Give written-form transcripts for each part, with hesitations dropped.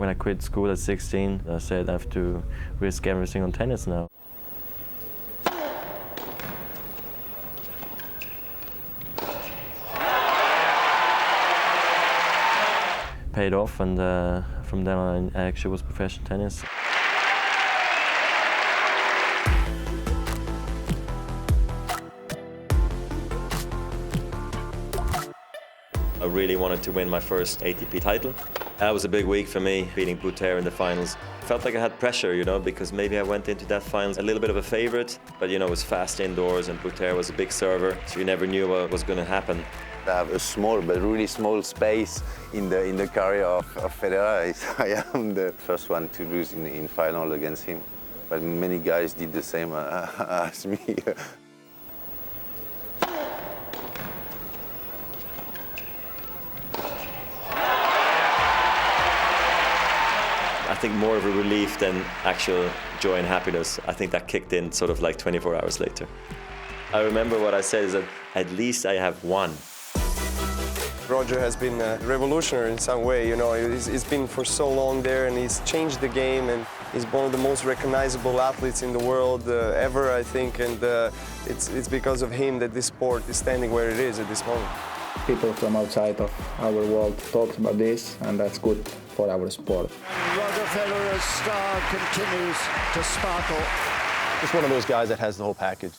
When I quit school at 16, I said I have to risk everything on tennis now. Paid off, and from then on I actually was professional tennis. I really wanted to win my first ATP title. That was a big week for me, beating Federer in the finals. Felt like I had pressure, you know, because maybe I went into that finals a little bit of a favorite, but you know, it was fast indoors and Federer was a big server, so you never knew what was going to happen. I have a small but really small space in the career of Federer. I am the first one to lose in final against him, but many guys did the same as me. I think more of a relief than actual joy and happiness. I think that kicked in sort of like 24 hours later. I remember what I said is that at least I have won. Roger has been revolutionary in some way, you know. He's been for so long there, and he's changed the game, and he's one of the most recognizable athletes in the world ever, I think, and it's because of him that this sport is standing where it is at this moment. People from outside of our world talk about this, and that's good for our sport. Roger Federer's star continues to sparkle. Just one of those guys that has the whole package.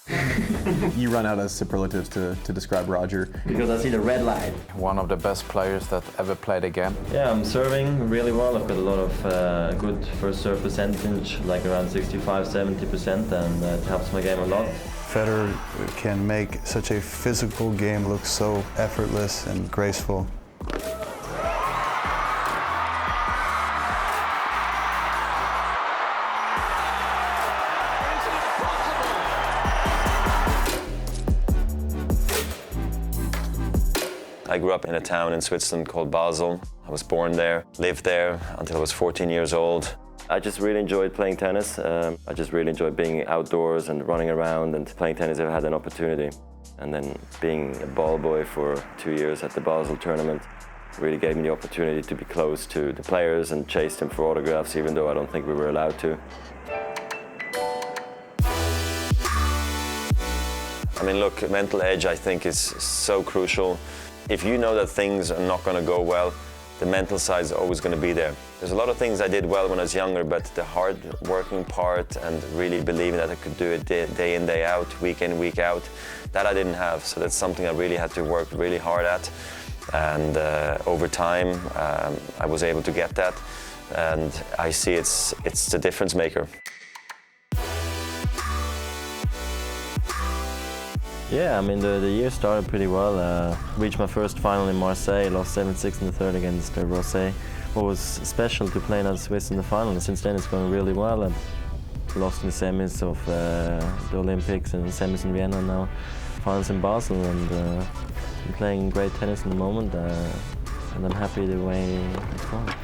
You run out of superlatives to describe Roger. Because I see the red light. One of the best players that ever played a game. Yeah, I'm serving really well. I've got a lot of good first serve percentage, like around 65–70%, and it helps my game a lot. Federer can make such a physical game look so effortless and graceful. I grew up in a town in Switzerland called Basel. I was born there, lived there until I was 14 years old. I just really enjoyed playing tennis. I just really enjoyed being outdoors and running around and playing tennis if I had an opportunity. And then being a ball boy for 2 years at the Basel tournament really gave me the opportunity to be close to the players and chase them for autographs, even though I don't think we were allowed to. I mean, look, mental edge, I think, is so crucial. If you know that things are not going to go well, the mental side is always going to be there. There's a lot of things I did well when I was younger, but the hard working part and really believing that I could do it day in, day out, week in, week out, that I didn't have. So that's something I really had to work really hard at. And over time, I was able to get that. And I see it's the difference maker. Yeah, I mean, the year started pretty well. Reached my first final in Marseille, lost 7-6 in the third against Rosé. What was special to play another Swiss in the final, and since then it's going really well. I've lost in the semis of the Olympics and semis in Vienna, and now finals in Basel, and I'm playing great tennis in the moment, and I'm happy the way it's going.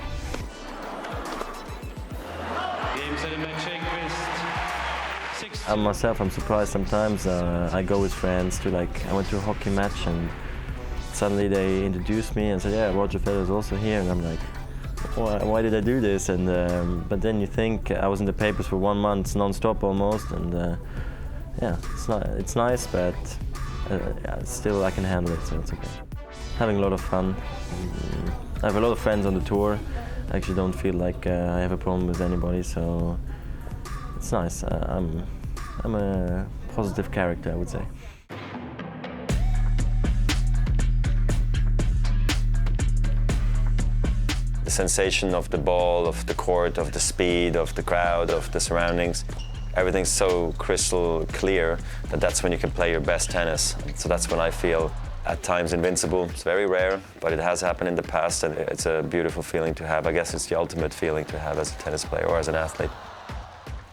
Myself, I'm surprised sometimes. I go with friends to, like, I went to a hockey match and suddenly they introduced me and said, yeah, Roger Federer is also here, and I'm like, why did I do this? And but then you think, I was in the papers for 1 month non-stop almost, and yeah, it's nice, but yeah, still I can handle it, so it's okay. Having a lot of fun. I have a lot of friends on the tour. I actually don't feel like I have a problem with anybody, so it's nice. I'm a positive character, I would say. The sensation of the ball, of the court, of the speed, of the crowd, of the surroundings, everything's so crystal clear that that's when you can play your best tennis. So that's when I feel at times invincible. It's very rare, but it has happened in the past, and it's a beautiful feeling to have. I guess it's the ultimate feeling to have as a tennis player or as an athlete.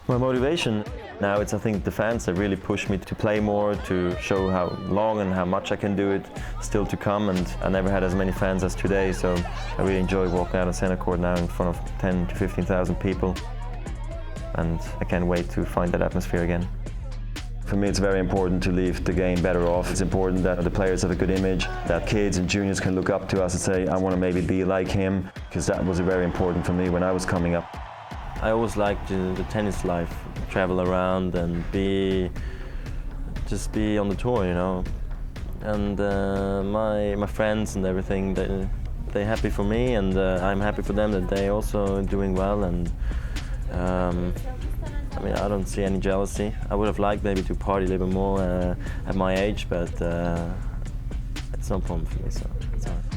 My motivation now, I think the fans that really push me to play more, to show how long and how much I can do it, still to come, and I never had as many fans as today, so I really enjoy walking out on center court now in front of 10,000 to 15,000 people, and I can't wait to find that atmosphere again. For me, it's very important to leave the game better off. It's important that the players have a good image, that kids and juniors can look up to us and say, I want to maybe be like him, because that was very important for me when I was coming up. I always liked the tennis life, travel around and just be on the tour, you know. And my friends and everything, they're happy for me, and I'm happy for them that they're also doing well. And I mean, I don't see any jealousy. I would have liked maybe to party a little bit more at my age, but it's no problem for me, so it's all right.